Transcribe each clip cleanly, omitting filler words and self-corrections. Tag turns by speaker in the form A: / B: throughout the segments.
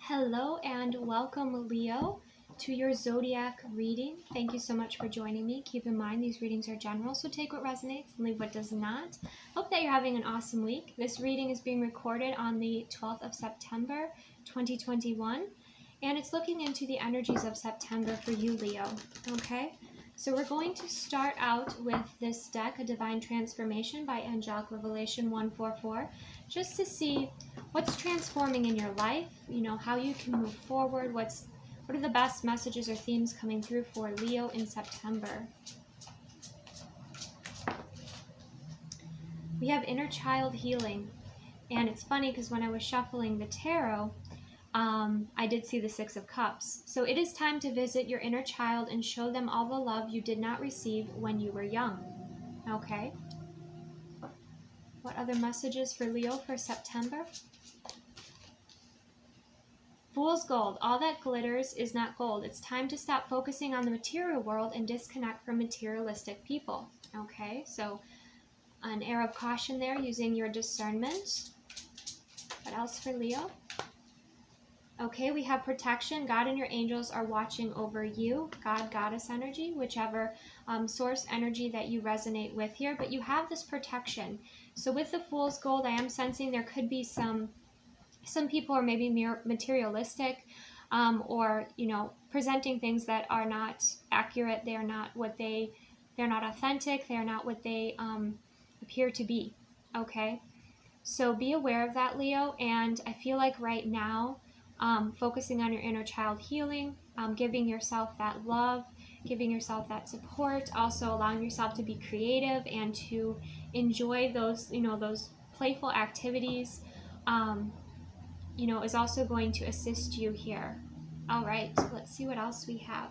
A: Hello and welcome, Leo, to your zodiac reading. Thank you so much for joining me. Keep in mind these readings are general, so take what resonates and leave what does not. Hope that you're having an awesome week. This reading is being recorded on the 12th of September, 2021, and it's looking into the energies of September for you, Leo. Okay, so we're going to start out with this deck, A Divine Transformation by Angelic Revelation 144, just to see what's transforming in your life, how you can move forward, what are the best messages or themes coming through for Leo in September. We have inner child healing, and it's funny because when I was shuffling the tarot, I did see the Six of Cups. So it is time to visit your inner child and show them all the love you did not receive when you were young. Okay? What other messages for Leo for September? Fool's gold. All that glitters is not gold. It's time to stop focusing on the material world and disconnect from materialistic people. Okay, so an air of caution there, using your discernment. What else for Leo? Okay, we have protection. God and your angels are watching over you. God, goddess energy, whichever source energy that you resonate with here. But you have this protection. So with the Fool's gold, I am sensing there could be some people are maybe materialistic, or presenting things that are not accurate. They're not authentic. They're not what they appear to be. Okay, so be aware of that, Leo. And I feel like right now, focusing on your inner child healing, giving yourself that love, giving yourself that support, also allowing yourself to be creative and to enjoy those those playful activities, is also going to assist you here. All right, let's see what else we have.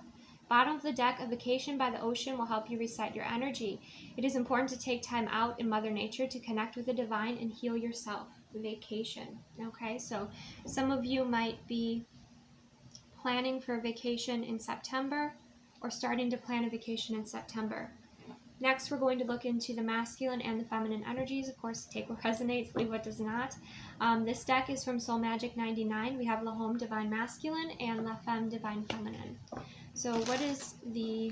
A: Bottom of the deck, a vacation by the ocean will help you reset your energy. It is important to take time out in Mother Nature to connect with the divine and heal yourself. Vacation. Okay, so some of you might be planning for a vacation in September or starting to plan a vacation in September. Next, we're going to look into the masculine and the feminine energies. Of course, take what resonates, leave what does not. This deck is from Soul Magic 99. We have La Home Divine Masculine and La Femme Divine Feminine. So what is the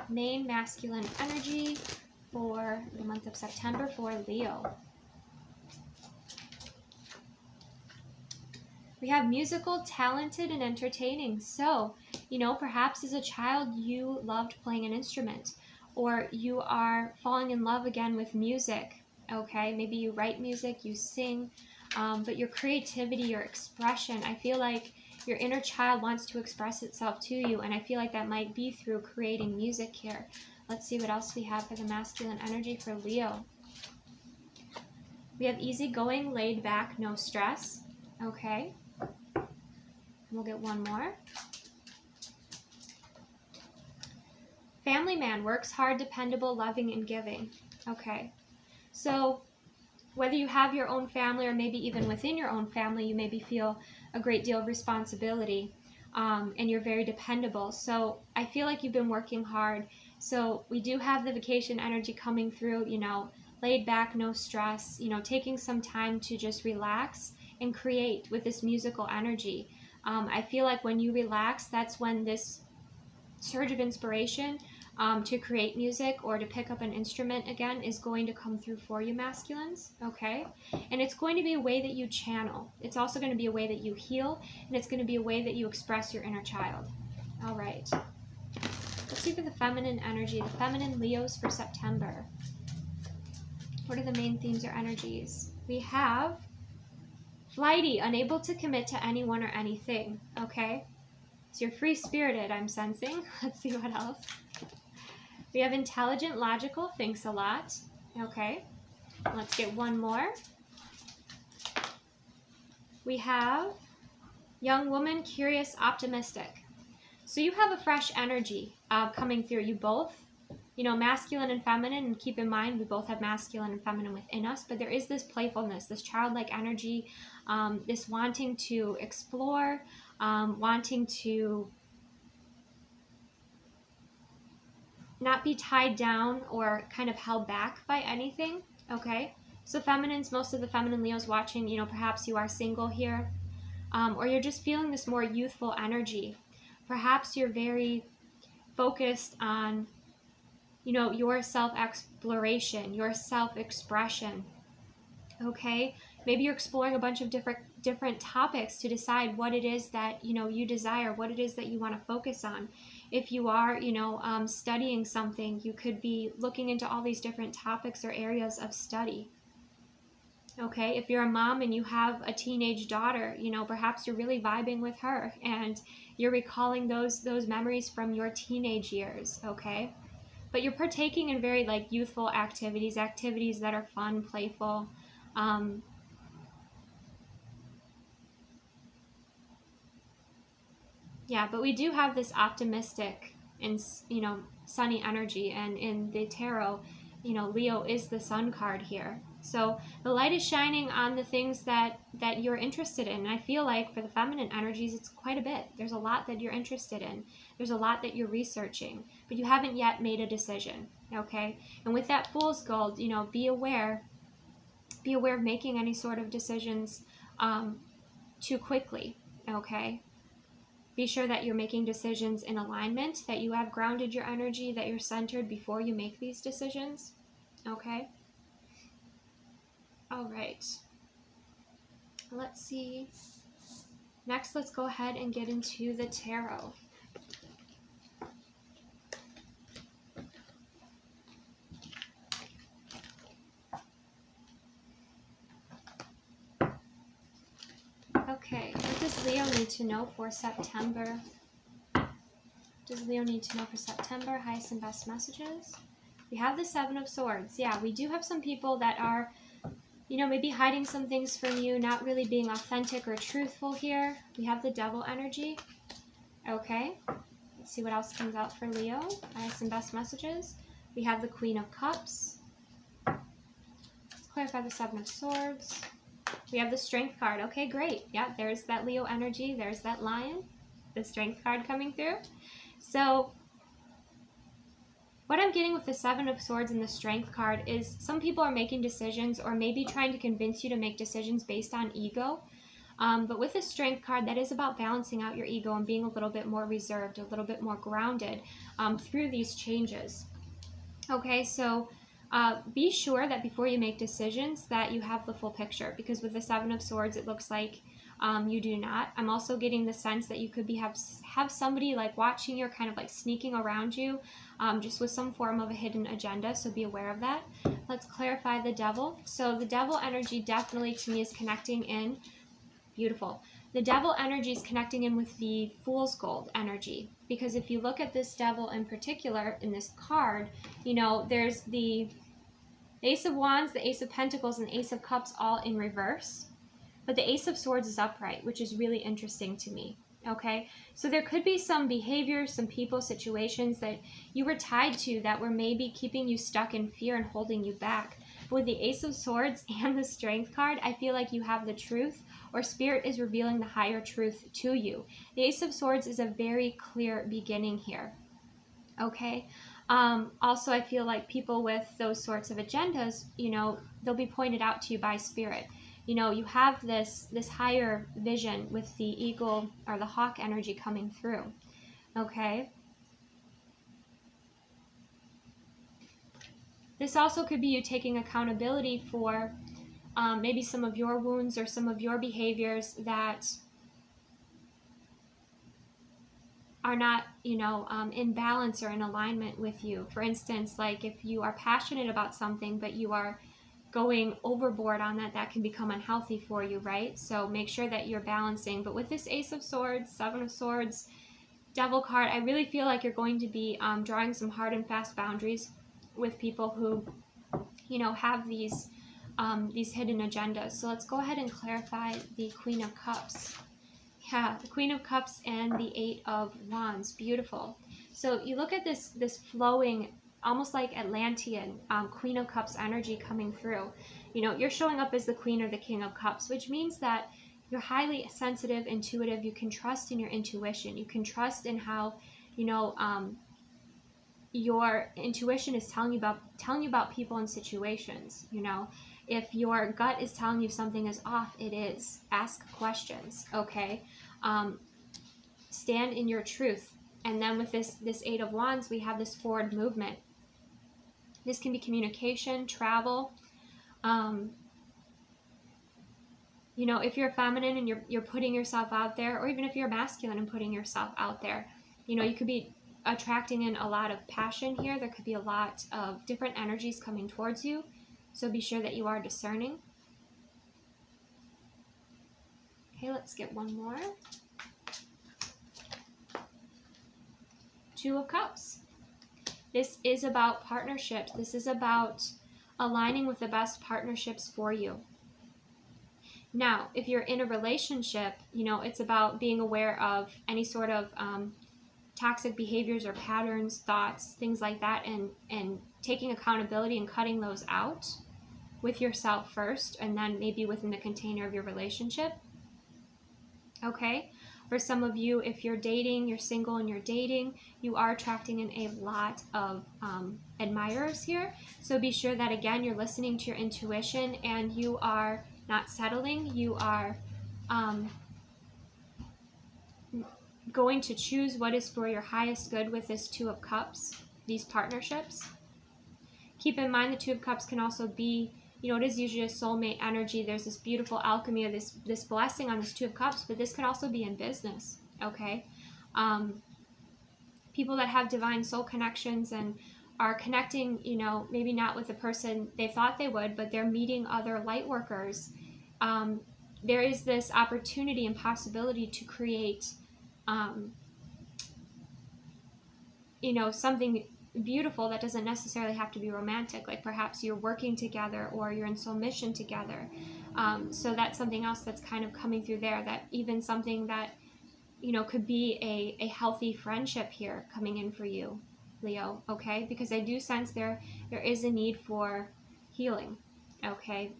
A: main masculine energy for the month of September for Leo? We have musical, talented, and entertaining. So, perhaps as a child you loved playing an instrument, or you are falling in love again with music. Okay, maybe you write music, you sing, but your creativity, your expression, I feel like your inner child wants to express itself to you, and I feel like that might be through creating music here. Let's see what else we have for the masculine energy for Leo. We have easygoing, laid back, no stress. Okay, we'll get one more. Family man, works hard, dependable, loving, and giving. Okay, so whether you have your own family or maybe even within your own family, you maybe feel a great deal of responsibility, and you're very dependable. So I feel like you've been working hard. So we do have the vacation energy coming through, laid back, no stress, taking some time to just relax and create with this musical energy. I feel like when you relax, that's when this surge of inspiration to create music or to pick up an instrument again is going to come through for you, masculines. Okay, and it's going to be a way that you channel. It's also going to be a way that you heal, and it's going to be a way that you express your inner child. All right, let's see for the feminine energy, the feminine Leos for September. What are the main themes or energies? We have flighty, unable to commit to anyone or anything. Okay, so you're free-spirited, I'm sensing. Let's see what else. We have intelligent, logical, thinks a lot. Okay, let's get one more. We have young woman, curious, optimistic. So you have a fresh energy coming through. You both, masculine and feminine, and keep in mind we both have masculine and feminine within us, but there is this playfulness, this childlike energy, this wanting to explore, wanting to not be tied down or kind of held back by anything. Okay, so feminines, most of the feminine Leos watching, perhaps you are single here. or you're just feeling this more youthful energy. Perhaps you're very focused on, you know, your self-exploration, your self-expression. Okay, maybe you're exploring a bunch of different topics to decide what it is that, you know, you desire, what it is that you want to focus on. If you are, you know, studying something, you could be looking into all these different topics or areas of study. Okay, if you're a mom and you have a teenage daughter, you know, perhaps you're really vibing with her and you're recalling those memories from your teenage years. Okay, but you're partaking in very like youthful activities that are fun, playful. Yeah, but we do have this optimistic and, you know, sunny energy, and in the tarot, you know, Leo is the sun card here. So the light is shining on the things that you're interested in. And I feel like for the feminine energies, it's quite a bit. There's a lot that you're interested in. There's a lot that you're researching, but you haven't yet made a decision. Okay, and with that Fool's Gold, you know, be aware of making any sort of decisions too quickly. Okay, be sure that you're making decisions in alignment, that you have grounded your energy, that you're centered before you make these decisions. Okay? All right. Let's see. Next, let's go ahead and get into the tarot. Okay, what does Leo need to know for September? Does Leo need to know for September? Highest and best messages. We have the Seven of Swords. Yeah, we do have some people that are, you know, maybe hiding some things from you, not really being authentic or truthful here. We have the Devil energy. Okay, let's see what else comes out for Leo. Highest and best messages. We have the Queen of Cups. Let's clarify the Seven of Swords. We have the Strength card. Okay, great. Yeah, there's that Leo energy. There's that Lion. The Strength card coming through. So what I'm getting with the Seven of Swords and the Strength card is some people are making decisions or maybe trying to convince you to make decisions based on ego. But with the Strength card, that is about balancing out your ego and being a little bit more reserved, a little bit more grounded through these changes. Okay, so be sure that before you make decisions that you have the full picture, because with the Seven of Swords, it looks like you do not. I'm also getting the sense that you could have somebody like watching you, or kind of like sneaking around you, just with some form of a hidden agenda, so be aware of that. Let's clarify the Devil. So the Devil energy definitely to me is connecting in, beautiful. The Devil energy is connecting in with the Fool's Gold energy, because if you look at this Devil in particular in this card, you know, there's the Ace of Wands, the Ace of Pentacles, and the Ace of Cups all in reverse. But the Ace of Swords is upright, which is really interesting to me. Okay, so there could be some behaviors, some people, situations that you were tied to that were maybe keeping you stuck in fear and holding you back. But with the Ace of Swords and the Strength card, I feel like you have the truth, or Spirit is revealing the higher truth to you. The Ace of Swords is a very clear beginning here. Okay, also I feel like people with those sorts of agendas, you know, they'll be pointed out to you by Spirit. You know, you have this higher vision with the eagle or the hawk energy coming through. Okay. This also could be you taking accountability for maybe some of your wounds or some of your behaviors that are not, you know, in balance or in alignment with you. For instance, like if you are passionate about something, but you are going overboard on that can become unhealthy for you, right? So make sure that you're balancing. But with this Ace of Swords, Seven of Swords, Devil card, I really feel like you're going to be drawing some hard and fast boundaries with people who, you know, have these hidden agendas. So let's go ahead and clarify the Queen of Cups. Yeah, the Queen of Cups and the Eight of Wands. Beautiful. So you look at this flowing, almost like Atlantean Queen of Cups energy coming through. You know, you're showing up as the Queen or the King of Cups, which means that you're highly sensitive, intuitive. You can trust in your intuition. You can trust in how, you know, your intuition is telling you about people and situations. You know, If your gut is telling you something is off, it is. Ask questions, okay? Stand in your truth. And then with this Eight of Wands, we have this forward movement. This can be communication, travel. You know, if you're feminine and you're putting yourself out there, or even if you're masculine and putting yourself out there, you know, you could be attracting in a lot of passion here. There could be a lot of different energies coming towards you. So be sure that you are discerning. Okay, let's get one more. Two of Cups. This is about partnerships. This is about aligning with the best partnerships for you. Now, if you're in a relationship, you know, it's about being aware of any sort of toxic behaviors or patterns, thoughts, things like that, and taking accountability and cutting those out with yourself first, and then maybe within the container of your relationship. Okay? For some of you, if you're dating, you're single and you're dating, you are attracting in a lot of admirers here. So be sure that, again, you're listening to your intuition and you are not settling. You are going to choose what is for your highest good with this Two of Cups, these partnerships. Keep in mind the Two of Cups can also be, you know, it is usually a soulmate energy. There's this beautiful alchemy of this blessing on this Two of Cups, but this could also be in business, okay? People that have divine soul connections and are connecting, you know, maybe not with the person they thought they would, but they're meeting other light workers. There is this opportunity and possibility to create, you know, something beautiful that doesn't necessarily have to be romantic. Like perhaps you're working together or you're in soul mission together. So that's something else that's kind of coming through there, that even something that, you know, could be a healthy friendship here coming in for you, Leo, okay? Because I do sense there is a need for healing, okay?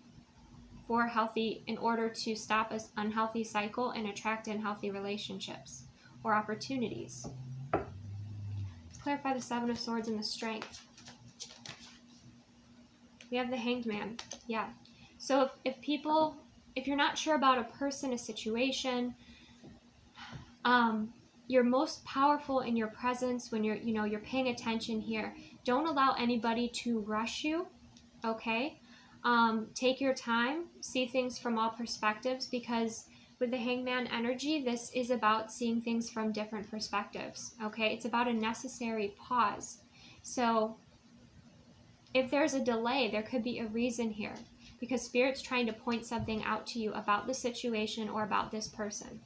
A: For healthy, in order to stop an unhealthy cycle and attract in healthy relationships or opportunities. Let's clarify the Seven of Swords and the Strength. We have the Hanged Man. Yeah. So if you're not sure about a person, a situation, you're most powerful in your presence when you're paying attention here. Don't allow anybody to rush you, okay? Take your time, see things from all perspectives, because with the Hangman energy, this is about seeing things from different perspectives, okay? It's about a necessary pause. So if there's a delay, there could be a reason here, because Spirit's trying to point something out to you about the situation or about this person.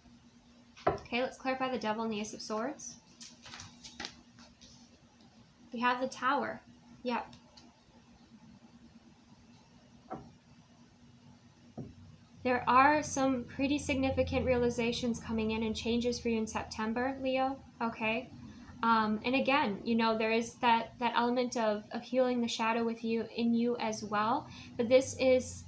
A: Okay, let's clarify the Devil and the Ace of Swords. We have the Tower. Yep. There are some pretty significant realizations coming in and changes for you in September, Leo, okay? And again, you know, there is that element of healing the shadow in you as well. But this is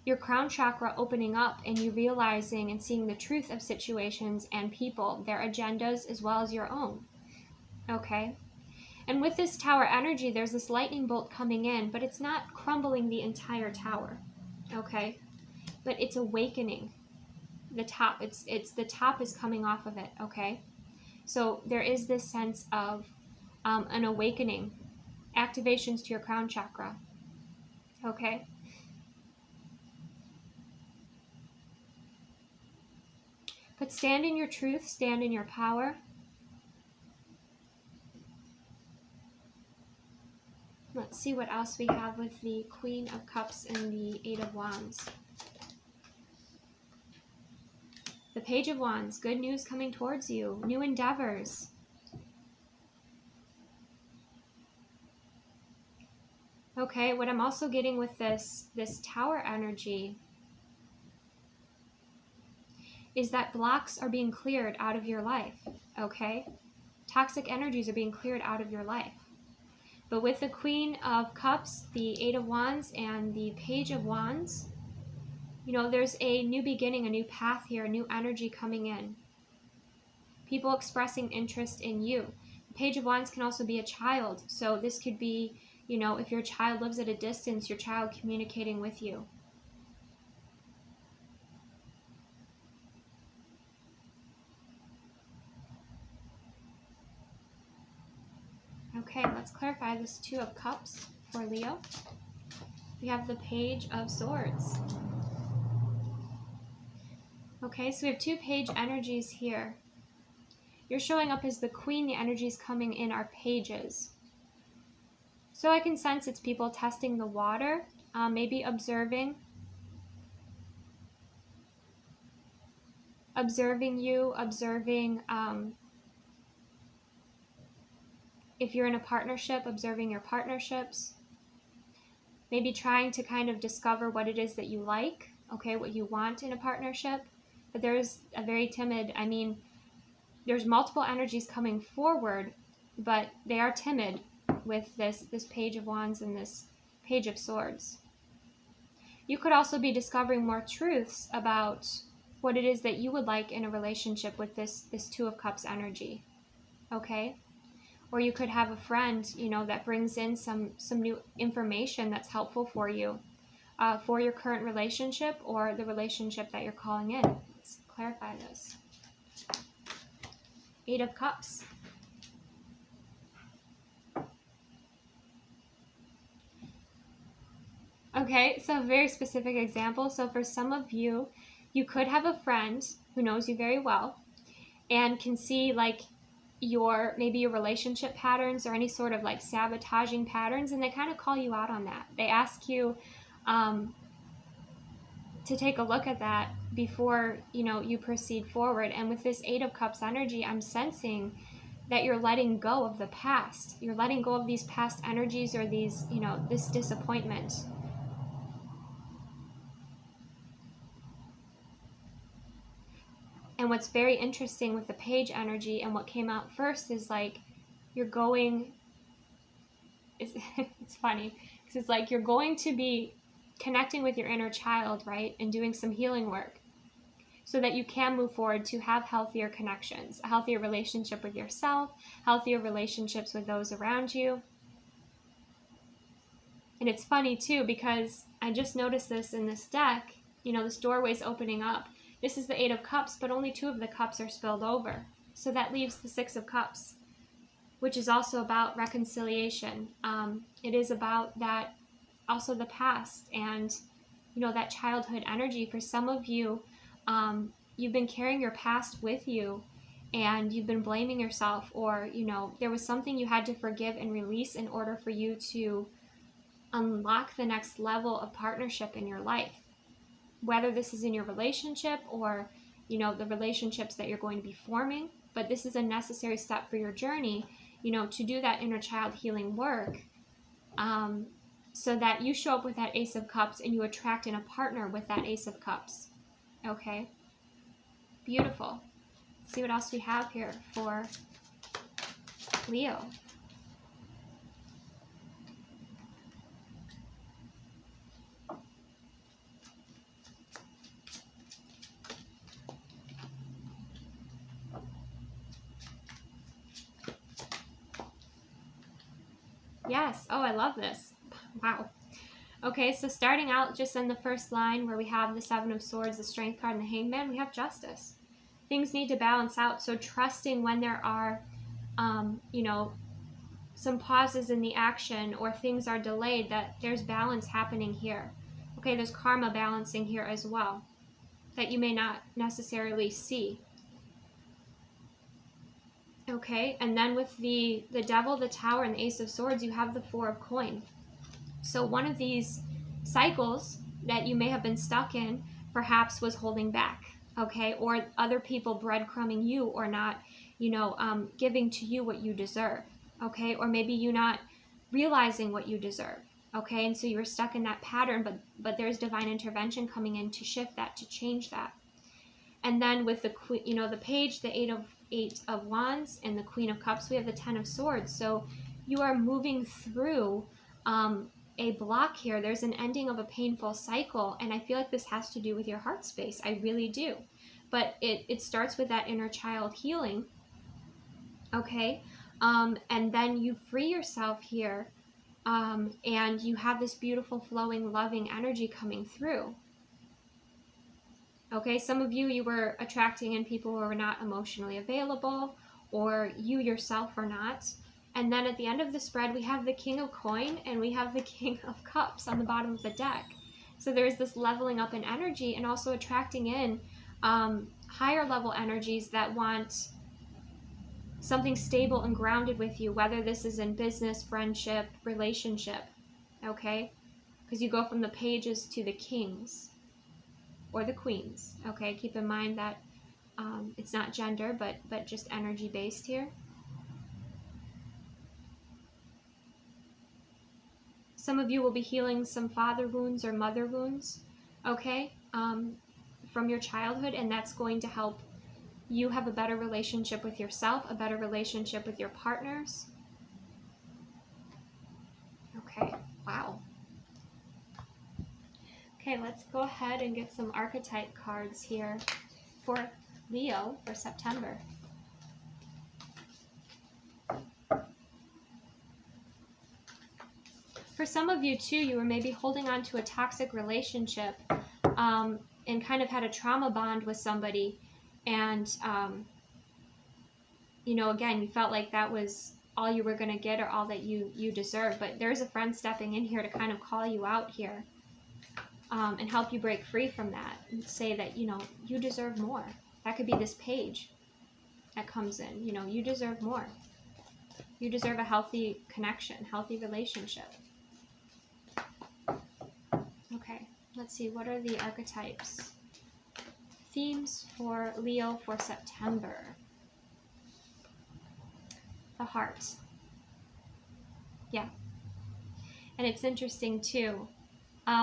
A: your crown chakra opening up and you realizing and seeing the truth of situations and people, their agendas as well as your own, okay? And with this Tower energy, there's this lightning bolt coming in, but it's not crumbling the entire tower, okay? But it's awakening the top. It's the top is coming off of it, okay? So there is this sense of an awakening, activations to your crown chakra, okay? But stand in your truth, stand in your power. Let's see what else we have with the Queen of Cups and the Eight of Wands. The Page of Wands, good news coming towards you, new endeavors. Okay, what I'm also getting with this Tower energy is that blocks are being cleared out of your life, okay? Toxic energies are being cleared out of your life. But with the Queen of Cups, the Eight of Wands, and the Page of Wands, you know, there's a new beginning, a new path here, a new energy coming in. People expressing interest in you. The Page of Wands can also be a child. So this could be, You know, if your child lives at a distance, your child communicating with you. Okay, let's clarify this Two of Cups for Leo. We have the Page of Swords. Okay, so we have two page energies here. You're showing up as the Queen. The energies coming in are pages. So I can sense it's people testing the water, maybe observing you, observing if you're in a partnership, observing your partnerships, maybe trying to kind of discover what it is that you like, okay, what you want in a partnership. But there's a very timid, I mean, there's multiple energies coming forward, but they are timid with this Page of Wands and this Page of Swords. You could also be discovering more truths about what it is that you would like in a relationship with this Two of Cups energy, okay? Or you could have a friend, you know, that brings in some new information that's helpful for you, for your current relationship or the relationship that you're calling in. Let's clarify this. Eight of Cups. Okay, so a very specific example. So for some of you, you could have a friend who knows you very well and can see like maybe your relationship patterns or any sort of like sabotaging patterns, and they kind of call you out on that. They ask you to take a look at that before, you know, you proceed forward. And with this Eight of Cups energy, I'm sensing that you're letting go of the past. You're letting go of these past energies or these, you know, this disappointment. And what's very interesting with the Page energy and what came out first is like you're going, it's funny because it's like you're going to be connecting with your inner child, right? And doing some healing work so that you can move forward to have healthier connections, a healthier relationship with yourself, healthier relationships with those around you. And it's funny too, because I just noticed this in this deck, you know, this doorway's opening up. This is the Eight of Cups, but only two of the cups are spilled over. So that leaves the Six of Cups, which is also about reconciliation. It is about that, also the past and, you know, that childhood energy. For some of you, you've been carrying your past with you and you've been blaming yourself, or, you know, there was something you had to forgive and release in order for you to unlock the next level of partnership in your life. Whether this is in your relationship or, you know, the relationships that you're going to be forming, but this is a necessary step for your journey, you know, to do that inner child healing work, so that you show up with that Ace of Cups and you attract in a partner with that Ace of Cups. Okay, beautiful. Let's see what else we have here for Leo. Yes. Oh, I love this. Wow. Okay, so starting out just in the first line where we have the Seven of Swords, the Strength card, and the Hangman, we have Justice. Things need to balance out. So trusting when there are, you know, some pauses in the action or things are delayed, that there's balance happening here. Okay, there's karma balancing here as well that you may not necessarily see. Okay, and then with the Devil, the Tower, and the Ace of Swords, you have the Four of Coins. So one of these cycles that you may have been stuck in perhaps was holding back, okay? Or other people breadcrumbing you or not, you know, giving to you what you deserve, okay? Or maybe you not realizing what you deserve, okay? And so you were stuck in that pattern, but there's divine intervention coming in to shift that, to change that. And then with the, you know, the Page, the Eight of Wands, and the Queen of Cups, we have the Ten of Swords. So you are moving through a block here. There's an ending of a painful cycle, and I feel like this has to do with your heart space. I really do. But it starts with that inner child healing, okay? And then you free yourself here and you have this beautiful, flowing, loving energy coming through. Okay, some of you, you were attracting in people who are not emotionally available, or you yourself are not. And then at the end of the spread, we have the King of Coin and we have the King of Cups on the bottom of the deck. So there's this leveling up in energy, and also attracting in higher level energies that want something stable and grounded with you, whether this is in business, friendship, relationship, okay? Because you go from the pages to the kings or the queens, okay? Keep in mind that it's not gender, but just energy based here. Some of you will be healing some father wounds or mother wounds, okay, from your childhood, and that's going to help you have a better relationship with yourself, a better relationship with your partners. Okay, wow. Okay, let's go ahead and get some archetype cards here for Leo for September. For some of you too, you were maybe holding on to a toxic relationship and kind of had a trauma bond with somebody, and you know, again, you felt like that was all you were going to get or all that you deserve. But there's a friend stepping in here to kind of call you out here and help you break free from that and say that, you know, you deserve more. That could be this page that comes in. You know, you deserve more. You deserve a healthy connection, healthy relationship. Okay, let's see. What are the archetypes? Themes for Leo for September. The heart. Yeah. And it's interesting too,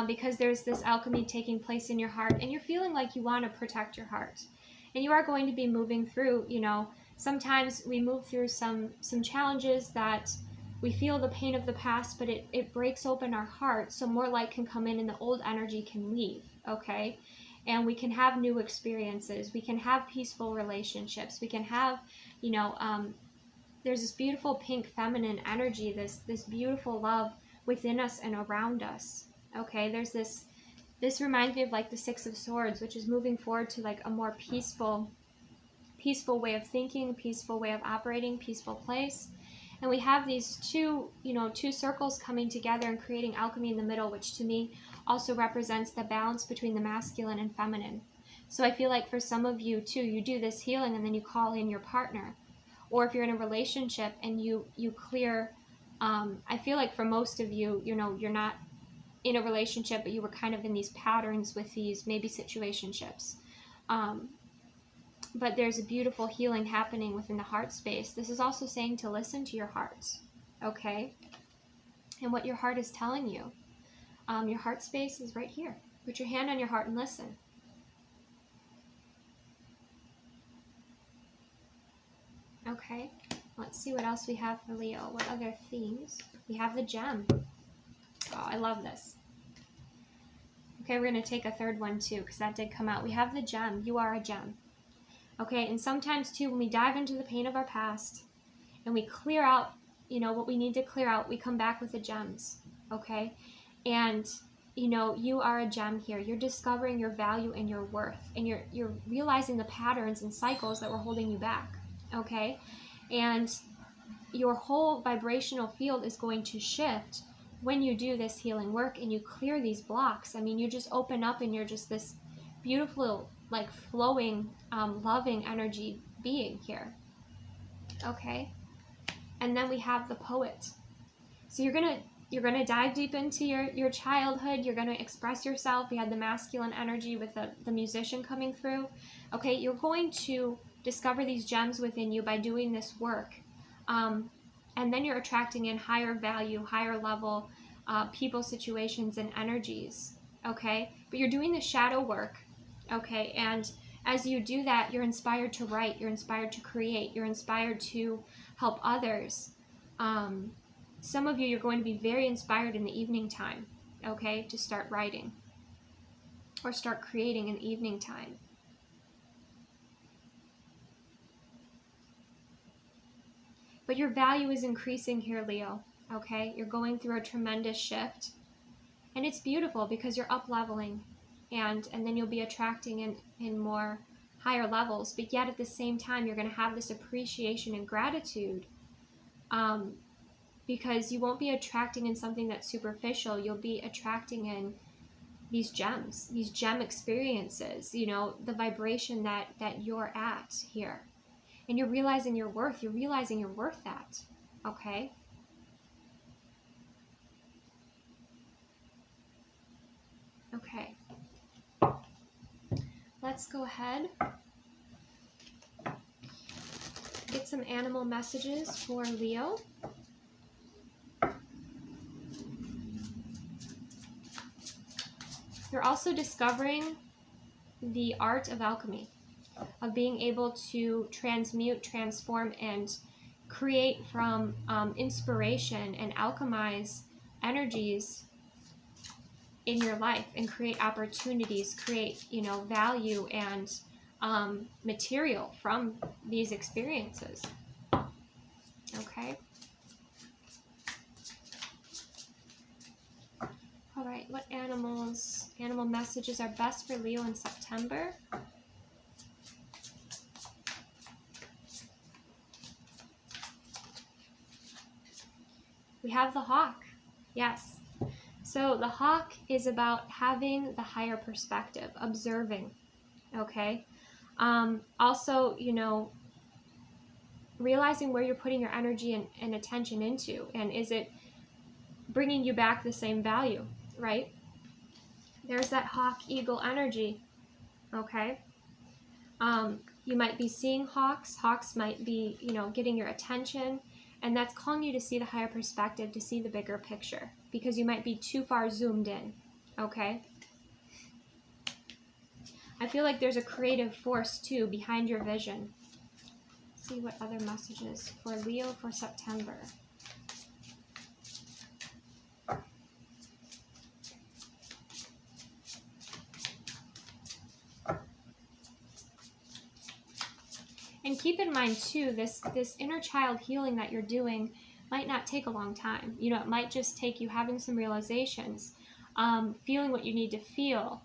A: because there's this alchemy taking place in your heart, and you're feeling like you want to protect your heart. And you are going to be moving through, you know, sometimes we move through some challenges that we feel the pain of the past, but it breaks open our heart, so more light can come in and the old energy can leave, okay? And we can have new experiences. We can have peaceful relationships. We can have, you know, there's this beautiful pink feminine energy, this beautiful love within us and around us, okay? There's this reminds me of like the Six of Swords, which is moving forward to like a more peaceful way of thinking, peaceful way of operating, peaceful place. And we have these two circles coming together and creating alchemy in the middle, which to me also represents the balance between the masculine and feminine. So I feel like for some of you too, you do this healing and then you call in your partner. Or if you're in a relationship and you clear, I feel like for most of you, you know, you're not in a relationship, but you were kind of in these patterns with these maybe situationships. But there's a beautiful healing happening within the heart space. This is also saying to listen to your heart, okay? And what your heart is telling you. Your heart space is right here. Put your hand on your heart and listen. Okay, let's see what else we have for Leo. What other themes? We have the gem. Oh, I love this. Okay, we're going to take a third one too, because that did come out. We have the gem. You are a gem. Okay, and sometimes too, when we dive into the pain of our past and we clear out, you know, what we need to clear out, we come back with the gems, okay? And, you know, you are a gem here. You're discovering your value and your worth, and you're realizing the patterns and cycles that were holding you back, okay? And your whole vibrational field is going to shift when you do this healing work and you clear these blocks. I mean, you just open up and you're just this beautiful, like flowing, loving energy being here. Okay. And then we have the poet. So you're gonna dive deep into your childhood. You're gonna express yourself. We had the masculine energy with the musician coming through. Okay, you're going to discover these gems within you by doing this work. And then you're attracting in higher value, higher level people, situations, and energies. Okay, but you're doing the shadow work. Okay, and as you do that, you're inspired to write, you're inspired to create, you're inspired to help others. Some of you, you're going to be very inspired in the evening time, okay, to start writing or start creating in the evening time. But your value is increasing here, Leo. okay? You're going through a tremendous shift, and it's beautiful because you're up leveling, and then you'll be attracting in more higher levels, but yet at the same time you're going to have this appreciation and gratitude, because you won't be attracting in something that's superficial. You'll be attracting in these gems, these gem experiences, you know, the vibration that you're at here, and you're realizing your worth. You're realizing you're worth that, okay? Okay, let's go ahead, get some animal messages for Leo. You're also discovering the art of alchemy, of being able to transmute, transform, and create from inspiration and alchemize energies in your life, and create opportunities, create, you know, value and material from these experiences. Okay. All right, what animal messages are best for Leo in September? We have the hawk. Yes. So the hawk is about having the higher perspective, observing, okay? Also, you know, realizing where you're putting your energy and attention into, and is it bringing you back the same value, right? There's that hawk eagle energy, okay? You might be seeing hawks. Hawks might be, you know, getting your attention, and that's calling you to see the higher perspective, to see the bigger picture, because you might be too far zoomed in, okay? I feel like there's a creative force, too, behind your vision. Let's see what other messages for Leo for September. And keep in mind, too, this inner child healing that you're doing might not take a long time. You know, it might just take you having some realizations, feeling what you need to feel,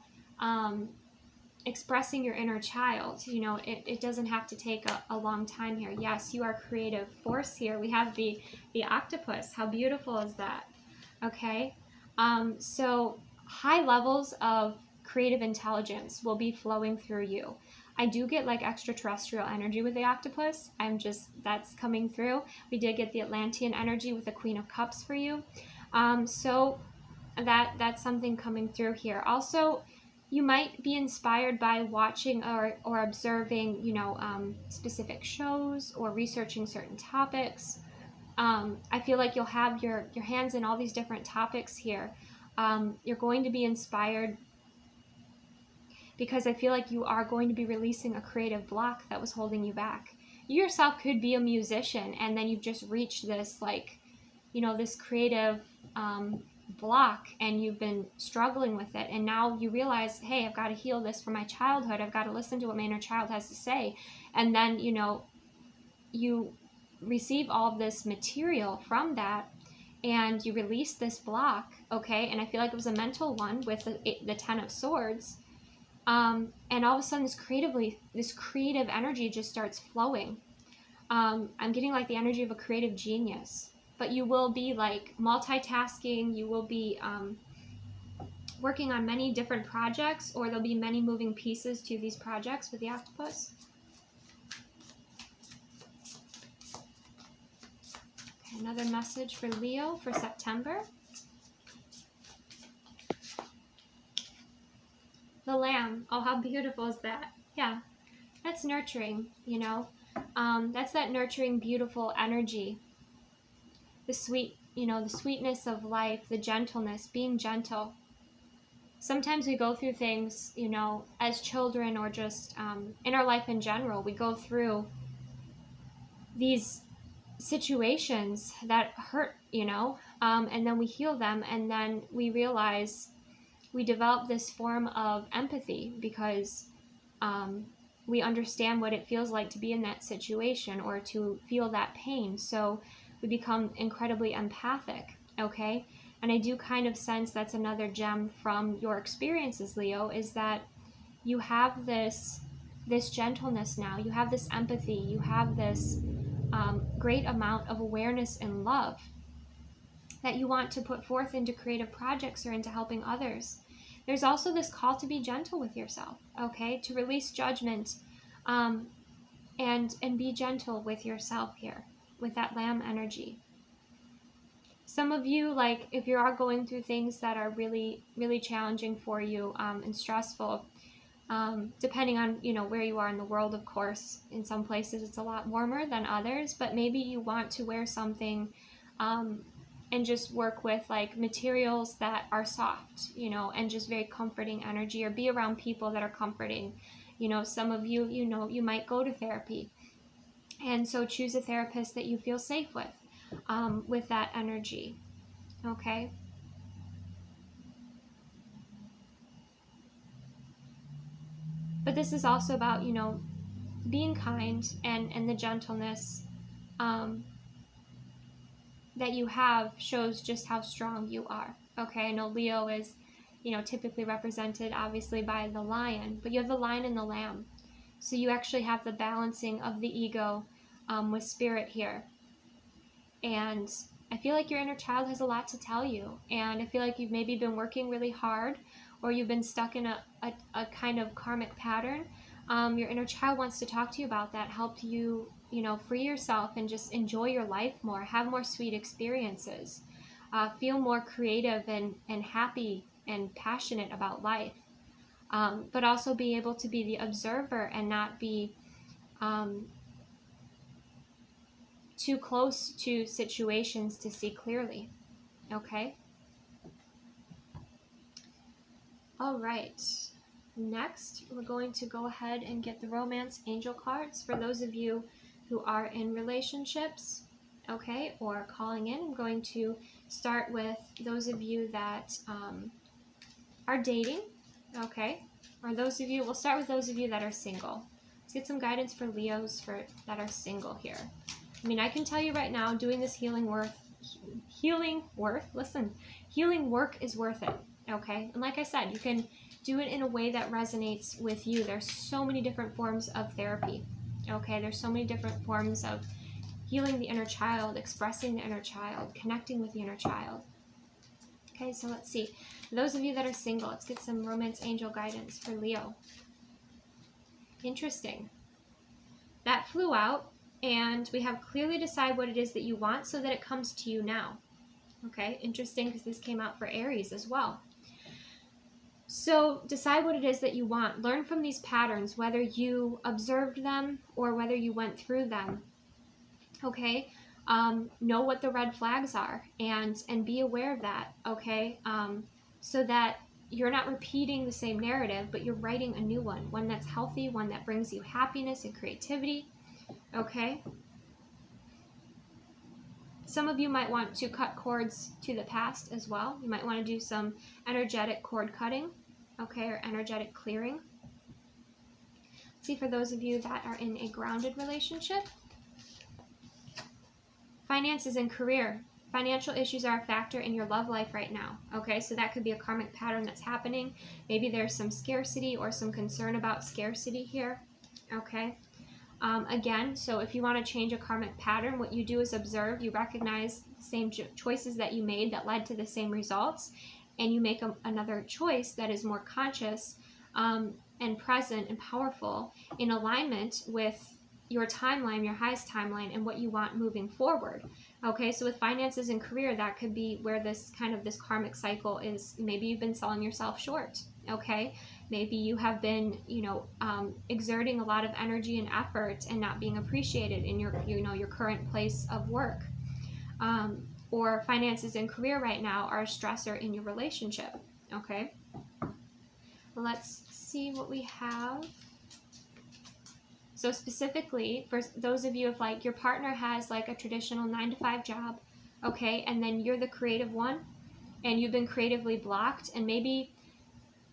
A: expressing your inner child. You know, it doesn't have to take a long time here. Yes, you are creative force here. We have the octopus. How beautiful is that? Okay. So high levels of creative intelligence will be flowing through you. I do get like extraterrestrial energy with the octopus. That's coming through. We did get the Atlantean energy with the Queen of Cups for you. So that's something coming through here. Also, you might be inspired by watching or observing, you know, specific shows, or researching certain topics. I feel like you'll have your hands in all these different topics here. You're going to be inspired, because I feel like you are going to be releasing a creative block that was holding you back. You yourself could be a musician, and then you've just reached this, like, you know, this creative block, and you've been struggling with it, and now you realize, hey, I've got to heal this from my childhood. I've got to listen to what my inner child has to say. And then, you know, you receive all of this material from that, and you release this block, okay? And I feel like it was a mental one with the Ten of Swords. And all of a sudden this creative energy just starts flowing. I'm getting like the energy of a creative genius, but you will be like multitasking. You will be working on many different projects, or there'll be many moving pieces to these projects with the octopus. Okay, another message for Leo for September. The lamb. Oh, how beautiful is that? Yeah, that's nurturing, you know. That's that nurturing, beautiful energy. The sweet, you know, the sweetness of life, the gentleness, being gentle. Sometimes we go through things, you know, as children, or just in our life in general, we go through these situations that hurt, you know, and then we heal them, and then we realize we develop this form of empathy, because we understand what it feels like to be in that situation, or to feel that pain. So we become incredibly empathic, okay? And I do kind of sense that's another gem from your experiences, Leo, is that you have this gentleness now, you have this empathy, you have this great amount of awareness and love that you want to put forth into creative projects or into helping others. There's also this call to be gentle with yourself, okay? To release judgment and be gentle with yourself here, with that Lamb energy. Some of you, like, if you are going through things that are really, really challenging for you and stressful, depending on, where you are in the world, of course. In some places it's a lot warmer than others, but maybe you want to wear something and just work with like materials that are soft, and just very comforting energy, or be around people that are comforting. Some of you, you might go to therapy, and so choose a therapist that you feel safe with that energy, okay? But this is also about, being kind and the gentleness that you have shows just how strong you are, okay? I know Leo is, typically represented obviously by the lion, but you have the lion and the lamb. So you actually have the balancing of the ego with spirit here. And I feel like your inner child has a lot to tell you. And I feel like you've maybe been working really hard, or you've been stuck in a kind of karmic pattern. Your inner child wants to talk to you about that, help you, free yourself and just enjoy your life more, have more sweet experiences, feel more creative and happy and passionate about life, but also be able to be the observer and not be too close to situations to see clearly, okay? All right. Next, we're going to go ahead and get the romance angel cards for those of you who are in relationships, okay, or calling in. I'm going to start with those of you that are dating, okay, or those of you, we'll start with those of you that are single. Let's get some guidance for Leos that are single here. I mean, I can tell you right now, doing this healing work is worth it, okay? And like I said, you can do it in a way that resonates with you. There's so many different forms of therapy, okay? There's so many different forms of healing the inner child, expressing the inner child, connecting with the inner child. Okay, so let's see. For those of you that are single, let's get some romance angel guidance for Leo. Interesting. That flew out, and we have clearly decide what it is that you want so that it comes to you now. Okay, interesting, because this came out for Aries as well. So decide what it is that you want. Learn from these patterns, whether you observed them or whether you went through them. Okay, know what the red flags are and be aware of that. Okay, so that you're not repeating the same narrative, but you're writing a new one that's healthy, one that brings you happiness and creativity. Okay. Some of you might want to cut cords to the past as well. You might want to do some energetic cord cutting, okay, or energetic clearing. Let's see, for those of you that are in a grounded relationship. Finances and career. Financial issues are a factor in your love life right now, okay? So that could be a karmic pattern that's happening. Maybe there's some scarcity or some concern about scarcity here, okay? Again, so if you want to change a karmic pattern, what you do is observe, you recognize the same choices that you made that led to the same results, and you make another choice that is more conscious and present and powerful in alignment with your timeline, your highest timeline, and what you want moving forward. Okay, so with finances and career, that could be where this karmic cycle is. Maybe you've been selling yourself short. Okay, maybe you have been, exerting a lot of energy and effort and not being appreciated in your, your current place of work. Or finances and career right now are a stressor in your relationship. Okay, let's see what we have. So specifically, for those of you, if like your partner has like a traditional 9-to-5 job, okay, and then you're the creative one, and you've been creatively blocked, and maybe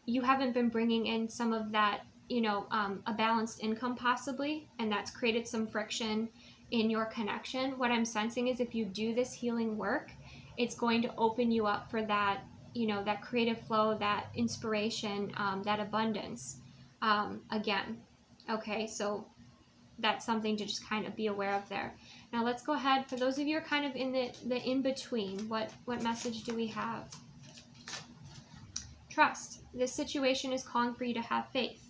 A: you haven't been bringing in some of that, a balanced income possibly, and that's created some friction in your connection. What I'm sensing is if you do this healing work, it's going to open you up for that, you know, that creative flow, that inspiration, that abundance again. Okay, so that's something to just kind of be aware of there. Now let's go ahead. For those of you who are kind of in the in-between, what message do we have? Trust. This situation is calling for you to have faith.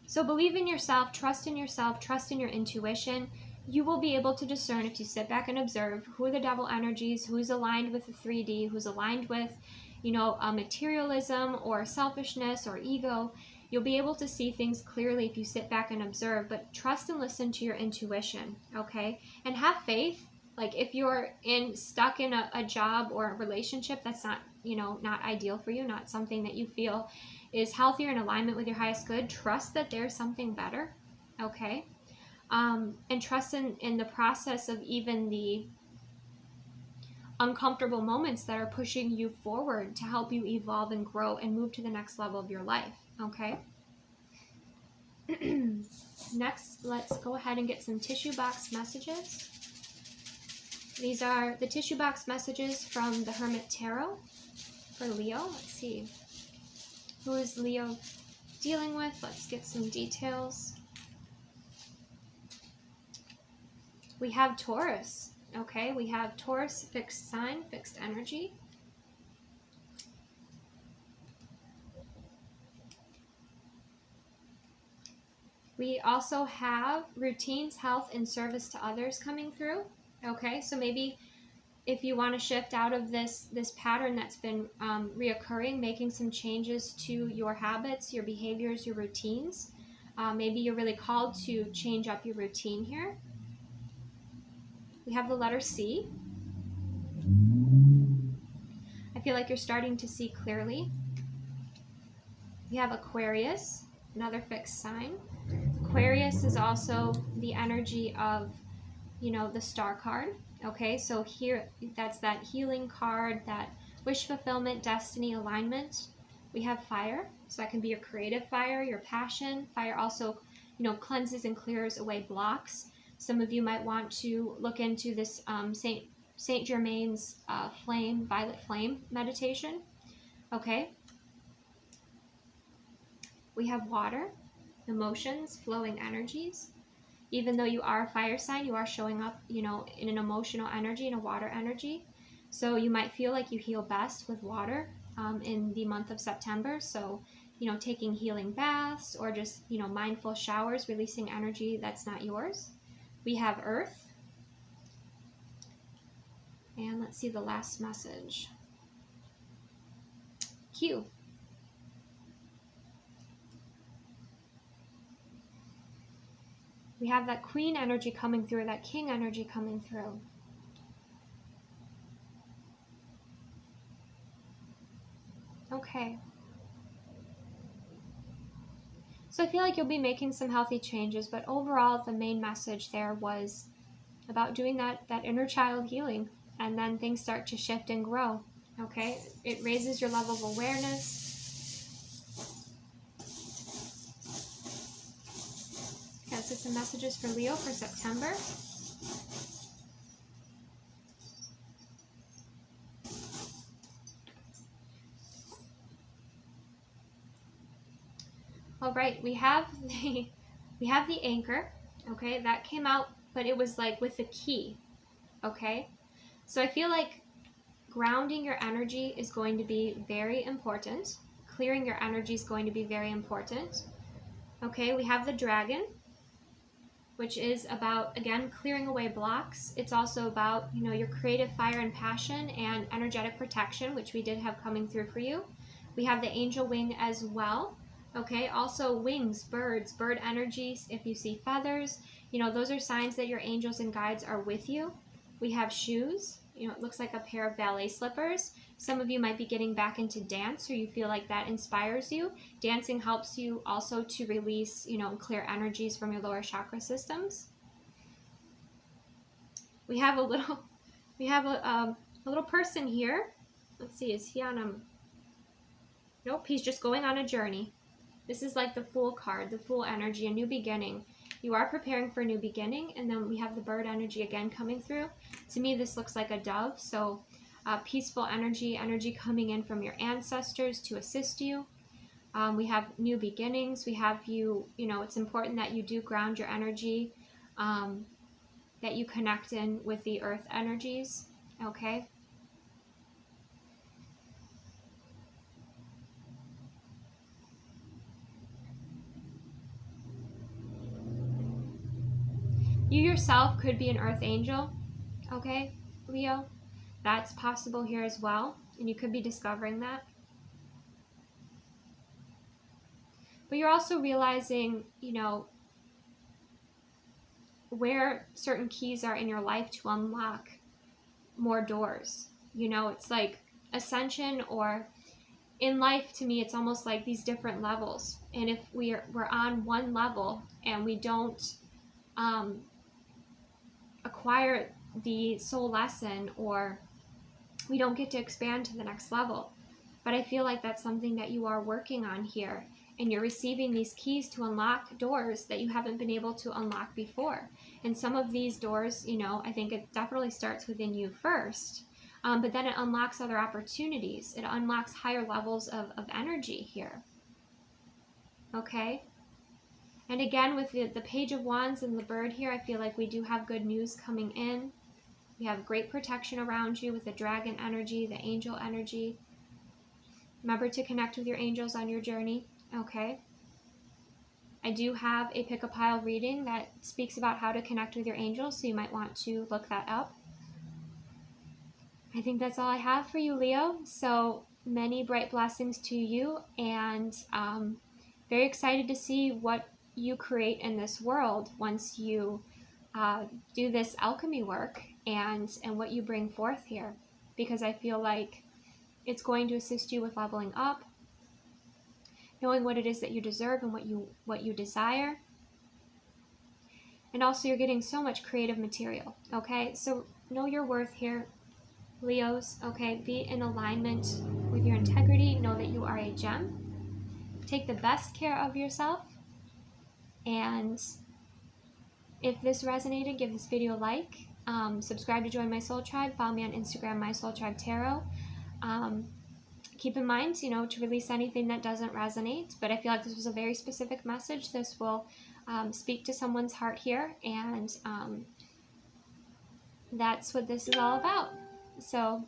A: So believe in yourself, trust in your intuition. You will be able to discern, if you sit back and observe, who are the devil energies, who's aligned with the 3D, who's aligned with, you know, materialism or selfishness or ego. You'll be able to see things clearly if you sit back and observe, but trust and listen to your intuition, okay? And have faith. Like if you're stuck in a job or a relationship that's not, you know, not ideal for you, not something that you feel is healthy or in alignment with your highest good, trust that there's something better, okay? And trust in the process of even the uncomfortable moments that are pushing you forward to help you evolve and grow and move to the next level of your life, okay? Next, let's go ahead and get some tissue box messages. These are the tissue box messages from the Hermit Tarot for Leo. Let's see. Who is Leo dealing with? Let's get some details. We have Taurus. Okay, we have Taurus, fixed sign, fixed energy. We also have routines, health, and service to others coming through. Okay, so maybe if you want to shift out of this pattern that's been reoccurring, making some changes to your habits, your behaviors, your routines. Maybe you're really called to change up your routine here. We have the letter C. I feel like you're starting to see clearly. We have Aquarius, another fixed sign. Aquarius is also the energy of, you know, the star card. Okay, so here, that's that healing card, that wish fulfillment, destiny, alignment. We have fire, so that can be your creative fire, your passion. Fire also, you know, cleanses and clears away blocks. Some of you might want to look into this Saint Germain's flame, violet flame meditation. Okay. We have water, emotions, flowing energies. Even though you are a fire sign, you are showing up, you know, in an emotional energy, in a water energy. So you might feel like you heal best with water in the month of September. So, you know, taking healing baths or just, you know, mindful showers, releasing energy that's not yours. We have earth. And let's see the last message. Q. We have that queen energy coming through, that king energy coming through. Okay. So I feel like you'll be making some healthy changes, but overall the main message there was about doing that inner child healing, and then things start to shift and grow. Okay? It raises your level of awareness. Okay, so some messages for Leo for September. All right, we have the anchor. Okay, that came out, but it was like with the key. Okay, so I feel like grounding your energy is going to be very important. Clearing your energy is going to be very important. Okay, we have the dragon, which is about, again, clearing away blocks. It's also about, you know, your creative fire and passion and energetic protection, which we did have coming through for you. We have the angel wing as well. Okay, also wings, birds, bird energies. If you see feathers, you know, those are signs that your angels and guides are with you. We have shoes. You know, it looks like a pair of ballet slippers. Some of you might be getting back into dance, or you feel like that inspires you. Dancing helps you also to release, you know, clear energies from your lower chakra systems. We have a little person here. Let's see, is he on a... Nope, he's just going on a journey. This is like the Fool card, the Fool energy, a new beginning. You are preparing for a new beginning, and then we have the bird energy again coming through. To me, this looks like a dove, so peaceful energy coming in from your ancestors to assist you. We have new beginnings. We have you know, it's important that you do ground your energy, that you connect in with the earth energies, okay? You yourself could be an earth angel, okay, Leo? That's possible here as well, and you could be discovering that. But you're also realizing, you know, where certain keys are in your life to unlock more doors. You know, it's like ascension, or in life, to me, it's almost like these different levels. And if we're on one level and we don't acquire the soul lesson, or we don't get to expand to the next level. But I feel like that's something that you are working on here, and you're receiving these keys to unlock doors that you haven't been able to unlock before. And some of these doors, you know, I think it definitely starts within you first, but then it unlocks other opportunities. It unlocks higher levels of energy here. Okay? And again, with the Page of Wands and the bird here, I feel like we do have good news coming in. We have great protection around you with the dragon energy, the angel energy. Remember to connect with your angels on your journey, okay? I do have a pick a pile reading that speaks about how to connect with your angels, so you might want to look that up. I think that's all I have for you, Leo. So many bright blessings to you, and very excited to see what you create in this world once you do this alchemy work, and what you bring forth here, because I feel like it's going to assist you with leveling up, knowing what it is that you deserve and what you desire. And also, you're getting so much creative material, okay? So know your worth here, Leos, okay? Be in alignment with your integrity. Know that you are a gem. Take the best care of yourself. And if this resonated, give this video a like. Subscribe to join my soul tribe. Follow me on Instagram, My Soul Tribe Tarot. Keep in mind, you know, to release anything that doesn't resonate, but I feel like this was a very specific message. This will speak to someone's heart here, and that's what this is all about. So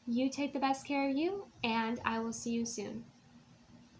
A: you take the best care of you, and I will see you soon.